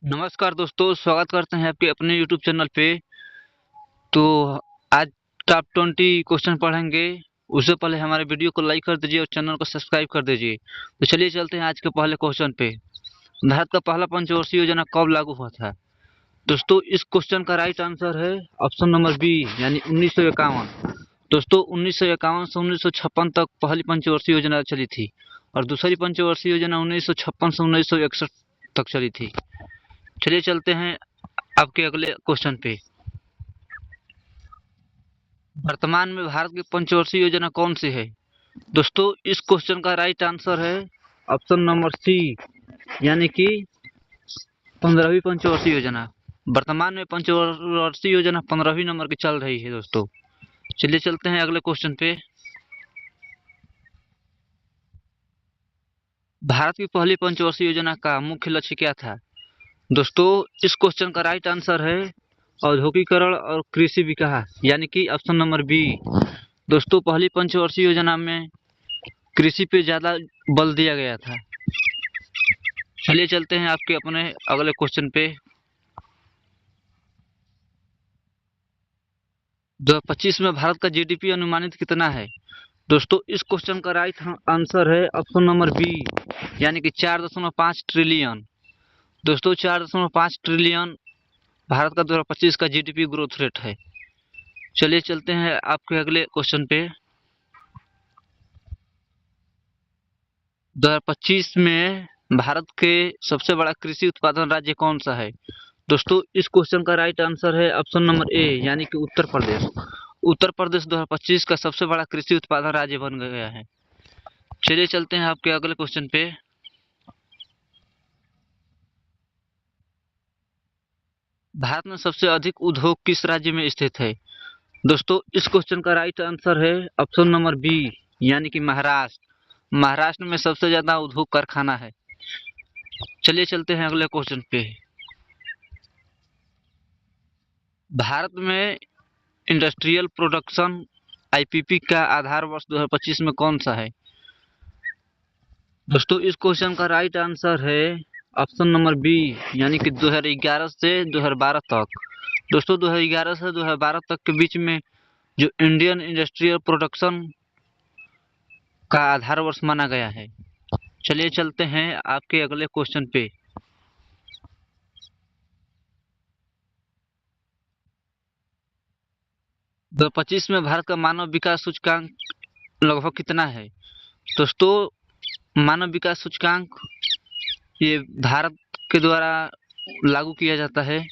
नमस्कार दोस्तों, स्वागत करते हैं आपके अपने यूट्यूब चैनल पे। तो आज टॉप 20 क्वेश्चन पढ़ेंगे। उससे पहले हमारे वीडियो को लाइक कर दीजिए और चैनल को सब्सक्राइब कर दीजिए। तो चलिए चलते हैं आज के पहले क्वेश्चन पे। भारत का पहला पंचवर्षीय योजना कब लागू हुआ था? दोस्तों, इस क्वेश्चन का राइट आंसर है ऑप्शन नंबर बी, यानी 1951। दोस्तों, 1951 से 1956 तक पहली पंचवर्षीय योजना चली थी और दूसरी पंचवर्षीय योजना 1956 से 1961 तक चली थी। चलिए चलते हैं आपके अगले क्वेश्चन पे। वर्तमान में भारत की पंचवर्षीय योजना कौन सी है? दोस्तों, इस क्वेश्चन का राइट आंसर है ऑप्शन नंबर सी, यानी कि 15वीं पंचवर्षीय योजना। वर्तमान में पंचवर्षीय योजना 15वीं नंबर की चल रही है दोस्तों। चलिए चलते हैं अगले क्वेश्चन पे। भारत की पहली पंचवर्षीय योजना का मुख्य लक्ष्य क्या था? दोस्तों, इस क्वेश्चन का राइट आंसर है औद्योगिकरण और कृषि विकास, यानी कि ऑप्शन नंबर बी। दोस्तों, पहली पंचवर्षीय योजना में कृषि पे ज्यादा बल दिया गया था। चलिए चलते हैं आपके अपने अगले क्वेश्चन पे। 2025 में भारत का जीडीपी अनुमानित कितना है? दोस्तों, इस क्वेश्चन का राइट आंसर है ऑप्शन नंबर बी, यानी कि 4.5 ट्रिलियन। दोस्तों, 4.5 ट्रिलियन भारत का 2025 का जीडीपी ग्रोथ रेट है। चलिए चलते हैं आपके अगले क्वेश्चन पे। 2025 में भारत के सबसे बड़ा कृषि उत्पादन राज्य कौन सा है? दोस्तों, इस क्वेश्चन का राइट आंसर है ऑप्शन नंबर ए, यानी कि उत्तर प्रदेश। उत्तर प्रदेश 2025 का सबसे बड़ा कृषि उत्पादन राज्य बन गया है। चलिए चलते हैं आपके अगले क्वेश्चन पे। भारत में सबसे अधिक उद्योग किस राज्य में स्थित है? दोस्तों, इस क्वेश्चन का राइट आंसर है ऑप्शन नंबर बी, यानी कि महाराष्ट्र। महाराष्ट्र में सबसे ज्यादा उद्योग कारखाना है। चलिए चलते हैं अगले क्वेश्चन पे। भारत में इंडस्ट्रियल प्रोडक्शन आईपीपी का आधार वर्ष 2025 में कौन सा है? दोस्तों, इस क्वेश्चन का राइट आंसर है ऑप्शन नंबर बी, यानी कि 2011 से 2012 तक। दोस्तों, 2011 से 2012 तक के बीच में जो इंडियन इंडस्ट्रियल प्रोडक्शन का आधार वर्ष माना गया है। चलिए चलते हैं आपके अगले क्वेश्चन पे। 2025 में भारत का मानव विकास सूचकांक लगभग कितना है? दोस्तों, मानव विकास सूचकांक ये भारत के द्वारा लागू किया जाता है।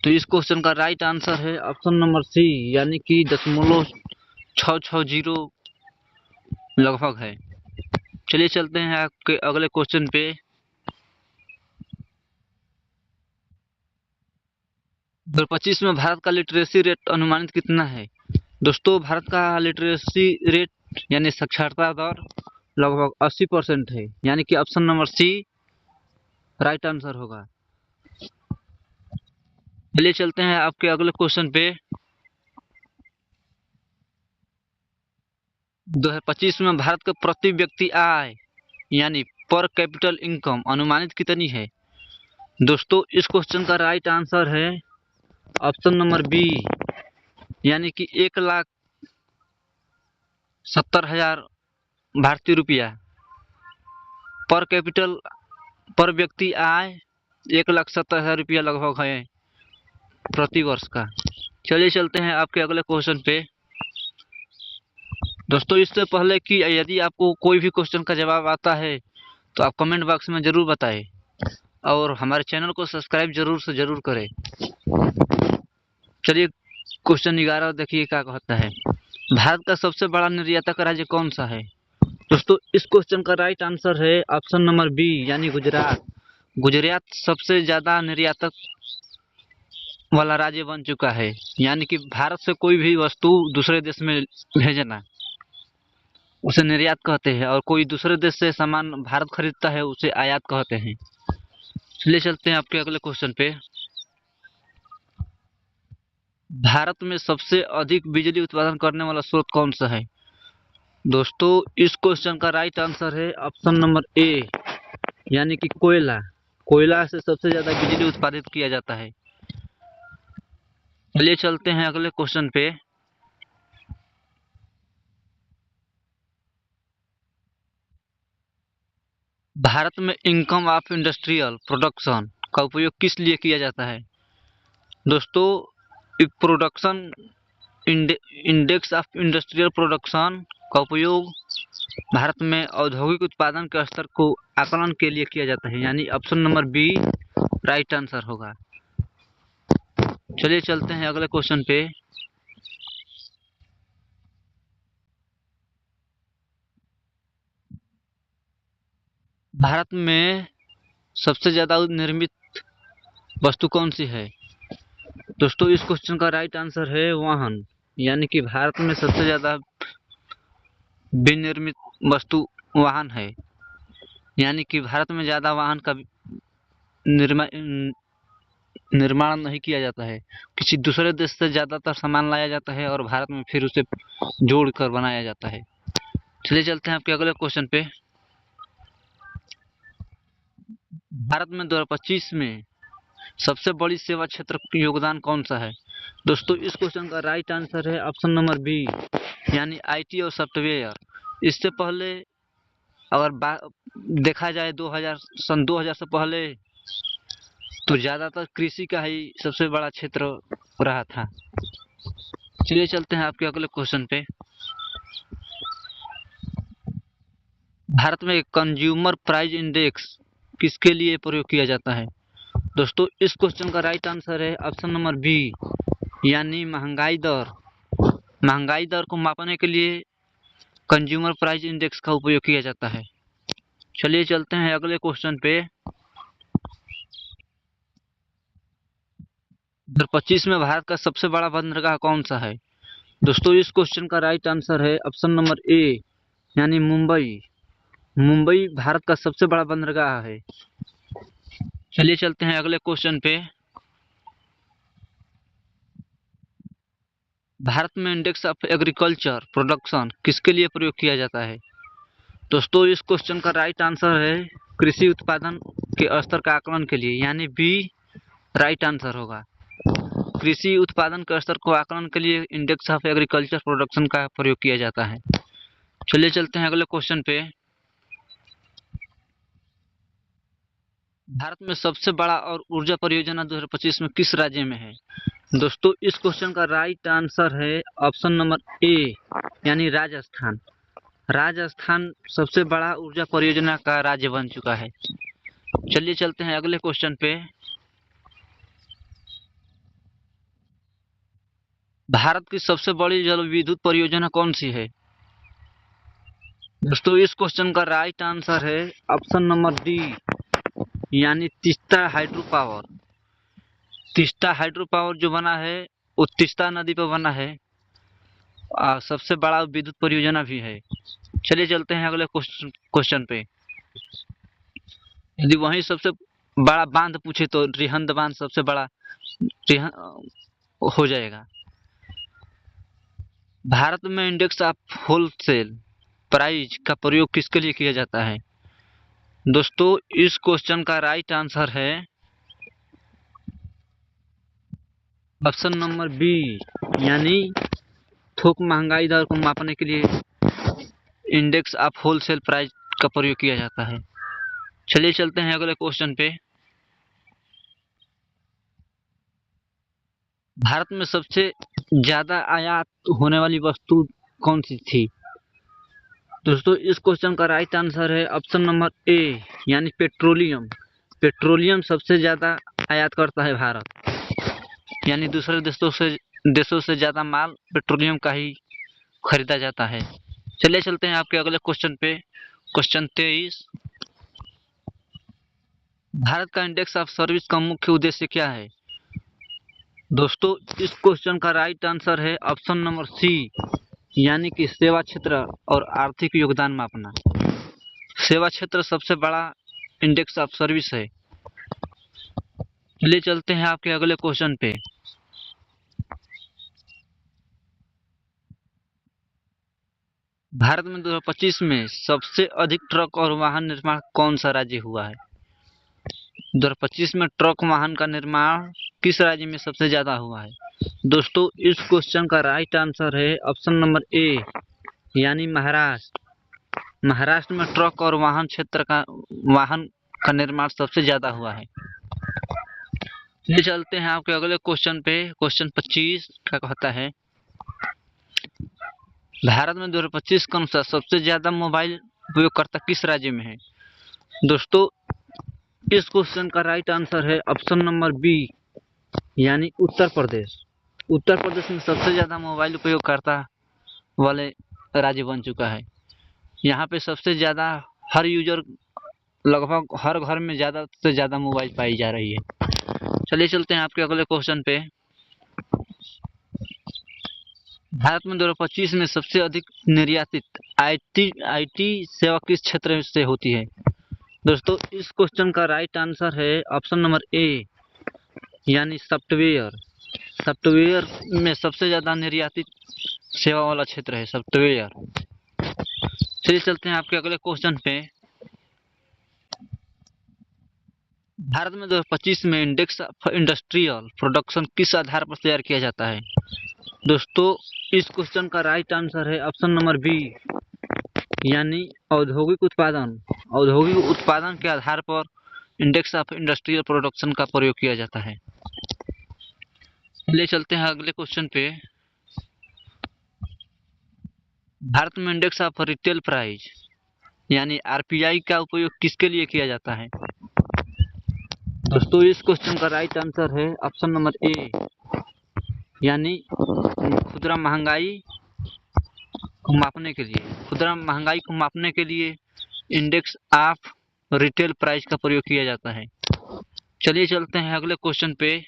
तो इस क्वेश्चन का राइट आंसर है ऑप्शन नंबर सी, यानी कि 0.660 लगभग है। चलिए चलते हैं आपके अगले क्वेश्चन पे। 2025 में भारत का लिटरेसी रेट अनुमानित कितना है? दोस्तों, भारत का लिटरेसी रेट यानी साक्षरता दर लगभग 80% है, यानी कि option number C right answer होगा। चलिए चलते हैं आपके अगले क्वेश्चन पे। 2025 में भारत का प्रति व्यक्ति आय यानी पर कैपिटल इनकम अनुमानित कितनी है? दोस्तों, इस क्वेश्चन का राइट आंसर है ऑप्शन नंबर बी, यानी कि 1,70,000 भारतीय रुपया। पर कैपिटल पर व्यक्ति आय 1,70,000 रुपया लगभग है प्रति वर्ष का। चलिए चलते हैं आपके अगले क्वेश्चन पे। दोस्तों, इससे पहले कि यदि आपको कोई भी क्वेश्चन का जवाब आता है तो आप कमेंट बॉक्स में जरूर बताएं और हमारे चैनल को सब्सक्राइब जरूर से जरूर करें। चलिए क्वेश्चन 11 देखिए क्या कहता है। भारत का सबसे बड़ा निर्यातक राज्य कौन सा है? दोस्तों, इस क्वेश्चन का राइट आंसर है ऑप्शन नंबर बी, यानी गुजरात। गुजरात सबसे ज्यादा निर्यातक वाला राज्य बन चुका है, यानी कि भारत से कोई भी वस्तु दूसरे देश में भेजना उसे निर्यात कहते हैं और कोई दूसरे देश से सामान भारत खरीदता है उसे आयात कहते हैं। चलिए चलते हैं आपके अगले क्वेश्चन पे। भारत में सबसे अधिक बिजली उत्पादन करने वाला स्रोत कौन सा है? दोस्तों, इस क्वेश्चन का राइट आंसर है ऑप्शन नंबर ए, यानी कि कोयला। कोयला से सबसे ज्यादा बिजली उत्पादित किया जाता है। चलिए चलते हैं अगले क्वेश्चन पे। भारत में इनकम ऑफ इंडस्ट्रियल प्रोडक्शन का उपयोग किस लिए किया जाता है? दोस्तों, production index of industrial production का उपयोग भारत में औद्योगिक उत्पादन के स्तर को आकलन के लिए किया जाता है, यानी option number B right answer होगा। चलिए चलते हैं अगले क्वेश्चन पे। भारत में सबसे ज्यादा निर्मित वस्तु कौन सी है? दोस्तों, इस क्वेश्चन का राइट आंसर है वाहन, यानी कि भारत में सबसे ज्यादा विनिर्मित वस्तु वाहन है, यानी कि भारत में ज्यादा वाहन का निर्माण नहीं किया जाता है। किसी दूसरे देश से ज्यादातर सामान लाया जाता है और भारत में फिर उसे जोड़कर बनाया जाता है। चलिए चलते हैं आपके अगले क्वेश्चन पे। भारत में 2025 में सबसे बड़ी सेवा क्षेत्र योगदान कौन सा है? दोस्तों, इस क्वेश्चन का राइट आंसर है ऑप्शन नंबर बी, यानी आईटी और सॉफ्टवेयर। इससे पहले अगर देखा जाए 2000 से पहले तो ज्यादातर कृषि का ही सबसे बड़ा क्षेत्र रहा था। चलिए चलते हैं आपके अगले क्वेश्चन पे। भारत में कंज्यूमर प्राइस इंडेक्स किसके लिए प्रयोग किया जाता है? दोस्तों, इस क्वेश्चन का राइट आंसर है ऑप्शन नंबर बी, यानी महंगाई दर। महंगाई दर को मापने के लिए कंज्यूमर प्राइस इंडेक्स का उपयोग किया जाता है। चलिए चलते हैं अगले क्वेश्चन पे। 2025 में भारत का सबसे बड़ा बंदरगाह कौन सा है? दोस्तों, इस क्वेश्चन का राइट आंसर है ऑप्शन नंबर ए, यानी मुंबई। मुंबई भारत का सबसे बड़ा बंदरगाह है। चलिए चलते हैं अगले क्वेश्चन पे। भारत में इंडेक्स ऑफ एग्रीकल्चर प्रोडक्शन किसके लिए प्रयोग किया जाता है? दोस्तों, इस क्वेश्चन का राइट आंसर है कृषि उत्पादन के स्तर का आकलन के लिए, यानी बी राइट आंसर होगा। कृषि उत्पादन के स्तर को आकलन के लिए इंडेक्स ऑफ एग्रीकल्चर प्रोडक्शन का प्रयोग किया जाता है। चलिए चलते हैं अगले क्वेश्चन पे। भारत में सबसे बड़ा और ऊर्जा परियोजना 2025 में किस राज्य में है? दोस्तों, इस क्वेश्चन का राइट आंसर है ऑप्शन नंबर ए, यानी राजस्थान। राजस्थान सबसे बड़ा ऊर्जा परियोजना का राज्य बन चुका है। चलिए चलते हैं अगले क्वेश्चन पे। भारत की सबसे बड़ी जल विद्युत परियोजना कौन सी है? दोस्तों, इस क्वेश्चन का राइट आंसर है ऑप्शन नंबर डी, यानी Teesta hydro power. Teesta hydro power जो बना है वो तीस्ता नदी पर बना है। सबसे बड़ा विद्युत परियोजना भी है। चलिए चलते हैं अगले क्वेश्चन पे। यदि वही सबसे बड़ा बांध पूछे तो रिहंद बांध सबसे बड़ा हो जाएगा। भारत में इंडेक्स ऑफ होलसेल प्राइस का प्रयोग किसके लिए किया जाता है? दोस्तों, इस क्वेश्चन का राइट आंसर है ऑप्शन नंबर बी, यानी थोक महंगाई दर को मापने के लिए इंडेक्स ऑफ होलसेल प्राइस का प्रयोग किया जाता है। चलिए चलते हैं अगले क्वेश्चन पे। भारत में सबसे ज्यादा आयात होने वाली वस्तु कौन सी थी? दोस्तों, इस क्वेश्चन का राइट आंसर है ऑप्शन नंबर ए, यानी पेट्रोलियम। पेट्रोलियम सबसे ज्यादा आयात करता है भारत, यानी दूसरे देशों से ज्यादा माल पेट्रोलियम का ही खरीदा जाता है। चलिए चलते हैं आपके अगले क्वेश्चन पे। क्वेश्चन 23। भारत का इंडेक्स ऑफ सर्विस का मुख्य उद्देश्य क्या है? दोस्तों, इस क्वेश्चन का राइट आंसर है ऑप्शन नंबर सी, यानी कि सेवा क्षेत्र और आर्थिक योगदान मापना। सेवा क्षेत्र सबसे बड़ा इंडेक्स ऑफ सर्विस है। चलिए चलते हैं आपके अगले क्वेश्चन पे। भारत में 2025 में सबसे अधिक ट्रक और वाहन निर्माण कौन सा राज्य हुआ है? 2025 में ट्रक वाहन का निर्माण किस राज्य में सबसे ज्यादा हुआ है? दोस्तों इस क्वेश्चन का राइट आंसर है ऑप्शन नंबर ए, यानी महाराष्ट्र। महाराष्ट्र में ट्रक और वाहन का निर्माण सबसे ज्यादा हुआ है। ये चलते हैं आपके अगले क्वेश्चन पे। क्वेश्चन 25 क्या कहता है, भारत में 2025 के अनुसार सबसे ज्यादा मोबाइल उपयोगकर्ता किस राज्य में है? दोस्तों इस क्वेश्चन का राइट आंसर है ऑप्शन नंबर बी, यानी उत्तर प्रदेश। उत्तर प्रदेश में सबसे ज्यादा मोबाइल उपयोगकर्ता वाले राज्य बन चुका है। यहाँ पे सबसे ज्यादा हर यूजर, लगभग हर घर में ज्यादा से ज्यादा मोबाइल पाई जा रही है। चलिए चलते हैं आपके अगले क्वेश्चन पे। भारत में 2025 में सबसे अधिक निर्यातित आईटी सेवा किस क्षेत्र से होती है? दोस्तों इस क्वेश्चन का राइट आंसर है ऑप्शन नंबर ए, यानी सॉफ्टवेयर। सॉफ्टवेयर में सबसे ज्यादा निर्यातित सेवा वाला क्षेत्र है सॉफ्टवेयर। चलिए चलते हैं आपके अगले क्वेश्चन पे। भारत में 2025 में इंडेक्स ऑफ इंडस्ट्रियल प्रोडक्शन किस आधार पर तैयार किया जाता है? दोस्तों इस क्वेश्चन का राइट आंसर है ऑप्शन नंबर बी, यानी औद्योगिक उत्पादन। औद्योगिक उत्पादन के आधार पर इंडेक्स ऑफ इंडस्ट्रियल प्रोडक्शन का प्रयोग किया जाता है। ले चलते हैं अगले क्वेश्चन पे। भारत में इंडेक्स ऑफ रिटेल प्राइस यानी आरपीआई का उपयोग किसके लिए किया जाता है? दोस्तों इस क्वेश्चन का राइट आंसर है ऑप्शन नंबर ए, यानी खुदरा महंगाई को मापने के लिए। खुदरा महंगाई को मापने के लिए इंडेक्स ऑफ रिटेल प्राइस का प्रयोग किया जाता है। चलिए चलते हैं अगले क्वेश्चन पे।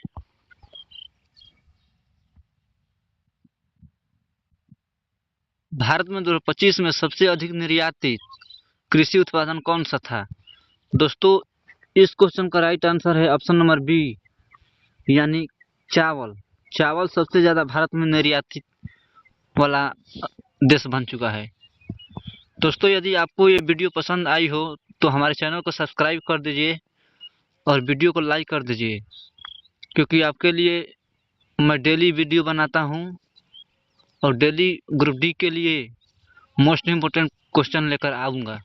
भारत में 2025 में सबसे अधिक निर्यातित कृषि उत्पादन कौन सा था? दोस्तों इस क्वेश्चन का राइट आंसर है ऑप्शन नंबर बी, यानी चावल। चावल सबसे ज्यादा भारत में निर्यातित वाला देश बन चुका है। दोस्तों यदि आपको ये वीडियो पसंद आई हो तो हमारे चैनल को सब्सक्राइब कर दीजिए और वीडियो को लाइक कर दीजिए, क्योंकि आपके लिए मैं डेली वीडियो बनाता हूँ और डेली ग्रुप डी के लिए मोस्ट इम्पोर्टेंट क्वेश्चन लेकर आऊँगा।